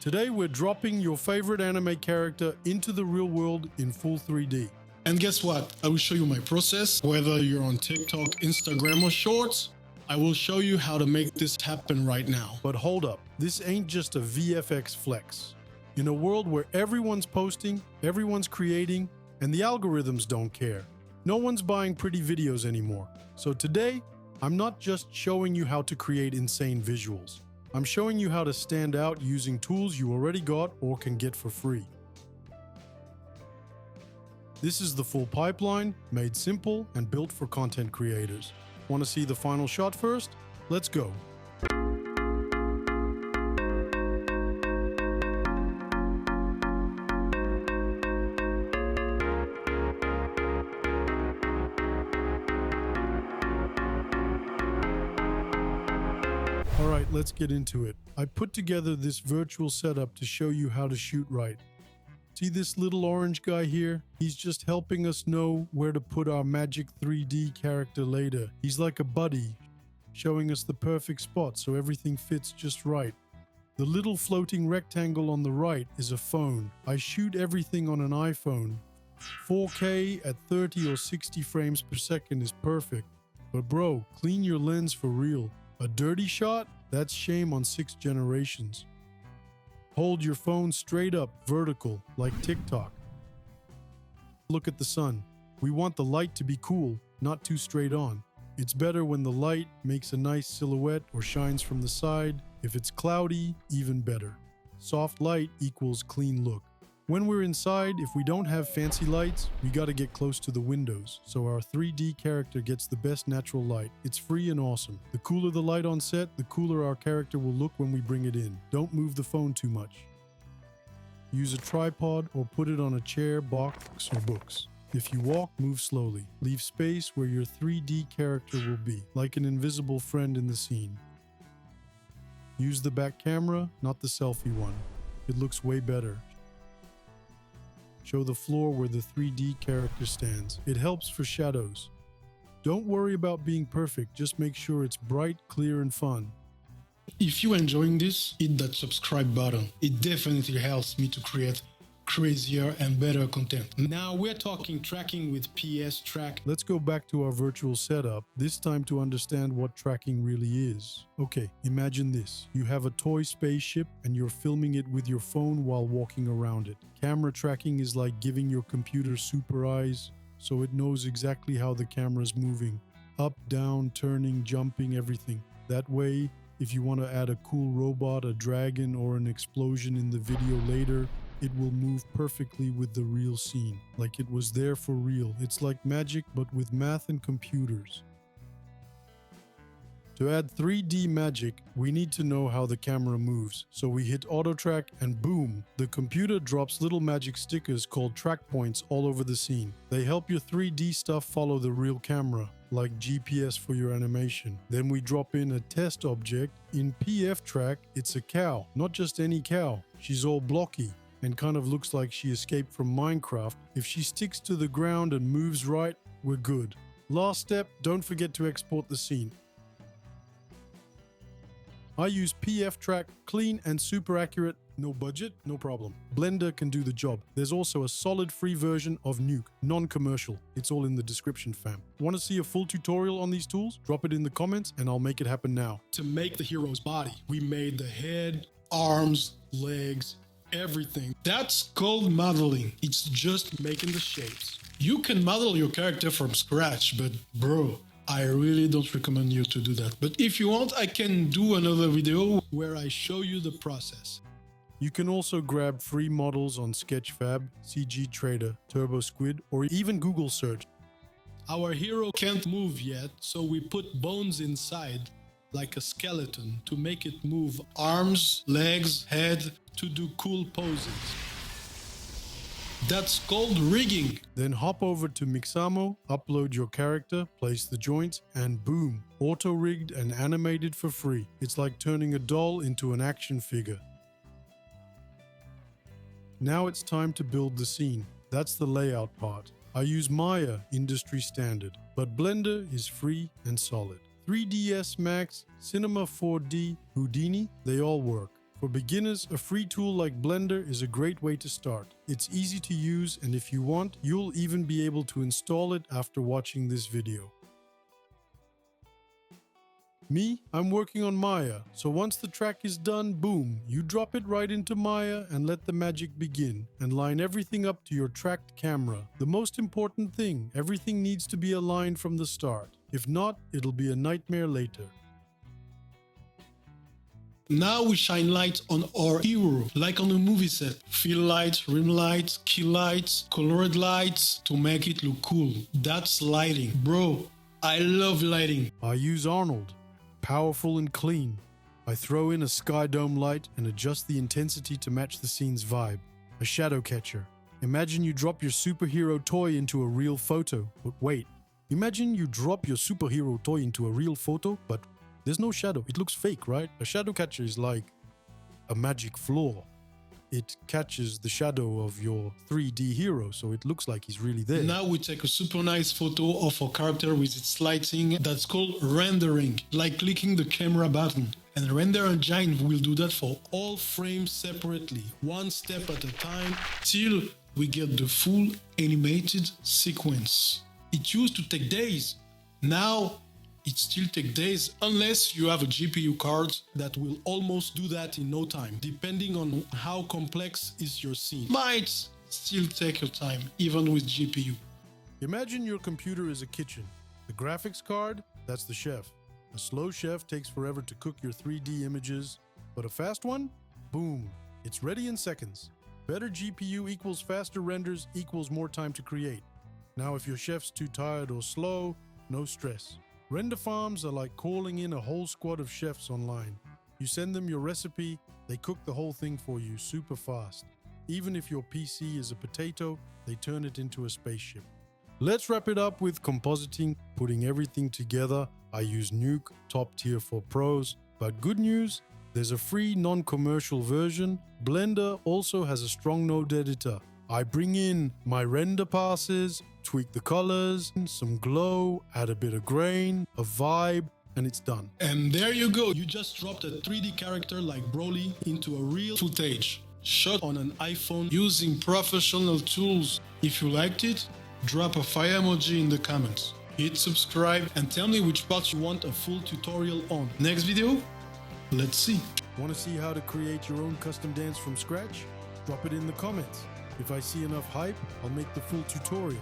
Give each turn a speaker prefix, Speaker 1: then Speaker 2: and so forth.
Speaker 1: Today we're dropping your favorite anime character into the real world in full 3D.
Speaker 2: And guess what? I will show you my process. Whether you're on TikTok, Instagram, or Shorts, I will show you how to make this happen right now.
Speaker 1: But hold up, this ain't just a VFX flex. In a world where everyone's posting, everyone's creating, and the algorithms don't care, no one's buying pretty videos anymore. So today, I'm not just showing you how to create insane visuals. I'm showing you how to stand out using tools you already got or can get for free. This is the full pipeline, made simple and built for content creators. Want to see the final shot first? Let's go. Alright, let's get into it. I put together this virtual setup to show you how to shoot right. See this little orange guy here? He's just helping us know where to put our magic 3D character later. He's like a buddy, showing us the perfect spot so everything fits just right. The little floating rectangle on the right is a phone. I shoot everything on an iPhone. 4K at 30 or 60 frames per second is perfect. But bro, clean your lens for real. A dirty shot? That's shame on 6 generations. Hold your phone straight up, vertical, like TikTok. Look at the sun. We want the light to be cool, not too straight on. It's better when the light makes a nice silhouette or shines from the side. If it's cloudy, even better. Soft light equals clean look. When we're inside, if we don't have fancy lights, we gotta get close to the windows, so our 3D character gets the best natural light. It's free and awesome. The cooler the light on set, the cooler our character will look when we bring it in. Don't move the phone too much. Use a tripod or put it on a chair, box, or books. If you walk, move slowly. Leave space where your 3D character will be, like an invisible friend in the scene. Use the back camera, not the selfie one. It looks way better. Show the floor where the 3D character stands. It helps for shadows. Don't worry about being perfect, just make sure it's bright, clear, and fun.
Speaker 2: If you're enjoying this, hit that subscribe button. It definitely helps me to create crazier and better content. Now we're talking tracking with PFTrack.
Speaker 1: Let's go back to our virtual setup, this time to understand what tracking really is. Okay, imagine this. You have a toy spaceship and you're filming it with your phone while walking around it. Camera tracking is like giving your computer super eyes, so it knows exactly how the camera's moving. Up, down, turning, jumping, everything. That way, if you want to add a cool robot, a dragon, or an explosion in the video later, it will move perfectly with the real scene, like it was there for real. It's like magic, but with math and computers. To add 3D magic, we need to know how the camera moves. So we hit auto track and boom, the computer drops little magic stickers called track points all over the scene. They help your 3D stuff follow the real camera, like GPS for your animation. Then we drop in a test object. In PFTrack, it's a cow, not just any cow. She's all blocky and kind of looks like she escaped from Minecraft. If she sticks to the ground and moves right, we're good. Last step, don't forget to export the scene. I use PFTrack, clean and super accurate, no budget, no problem. Blender can do the job. There's also a solid free version of Nuke, non-commercial. It's all in the description, fam. Want to see a full tutorial on these tools? Drop it in the comments and I'll make it happen now.
Speaker 2: To make the hero's body, we made the head, arms, legs, everything. That's called modeling. It's just making the shapes. You can model your character from scratch, but bro, I really don't recommend you to do that. But if you want, I can do another video where I show you the process.
Speaker 1: You can also grab free models on Sketchfab, CG Trader, Turbo Squid, or even Google search.
Speaker 2: Our hero can't move yet, so we put bones inside, like a skeleton, to make it move arms, legs, head, to do cool poses. That's called rigging.
Speaker 1: Then hop over to Mixamo, upload your character, place the joints, and boom, auto-rigged and animated for free. It's like turning a doll into an action figure. Now it's time to build the scene. That's the layout part. I use Maya, industry standard, but Blender is free and solid. 3ds Max, Cinema 4D, Houdini, they all work. For beginners, a free tool like Blender is a great way to start. It's easy to use, and if you want, you'll even be able to install it after watching this video. Me, I'm working on Maya, so once the track is done, boom, you drop it right into Maya and let the magic begin, and line everything up to your tracked camera. The most important thing, everything needs to be aligned from the start. If not, it'll be a nightmare later.
Speaker 2: Now we shine light on our hero, like on a movie set. Fill lights, rim lights, key lights, colored lights to make it look cool. That's lighting. Bro, I love lighting.
Speaker 1: I use Arnold. Powerful and clean. I throw in a sky dome light and adjust the intensity to match the scene's vibe. A shadow catcher. Imagine you drop your superhero toy into a real photo, but wait. Imagine you drop your superhero toy into a real photo, but there's no shadow. It looks fake, right? A shadow catcher is like a magic floor. It catches the shadow of your 3D hero, so it looks like he's really there.
Speaker 2: Now we take a super nice photo of our character with its lighting. That's called rendering, like clicking the camera button. And the render engine will do that for all frames separately, one step at a time, till we get the full animated sequence. It used to take days. Now it still takes days unless you have a GPU card that will almost do that in no time, depending on how complex is your scene. Might still take your time, even with GPU.
Speaker 1: Imagine your computer is a kitchen. The graphics card, that's the chef. A slow chef takes forever to cook your 3D images, but a fast one? Boom, it's ready in seconds. Better GPU equals faster renders equals more time to create. Now if your chef's too tired or slow, no stress. Render farms are like calling in a whole squad of chefs online. You send them your recipe, they cook the whole thing for you super fast. Even if your PC is a potato, they turn it into a spaceship. Let's wrap it up with compositing, putting everything together. I use Nuke, top tier for pros. But good news, there's a free non-commercial version. Blender also has a strong node editor. I bring in my render passes, tweak the colors, some glow, add a bit of grain, a vibe, and it's done.
Speaker 2: And there you go. You just dropped a 3D character like Broly into a real footage, shot on an iPhone using professional tools. If you liked it, drop a fire emoji in the comments. Hit subscribe and tell me which parts you want a full tutorial on. Next video? Let's see.
Speaker 1: Want to see how to create your own custom dance from scratch? Drop it in the comments. If I see enough hype, I'll make the full tutorial.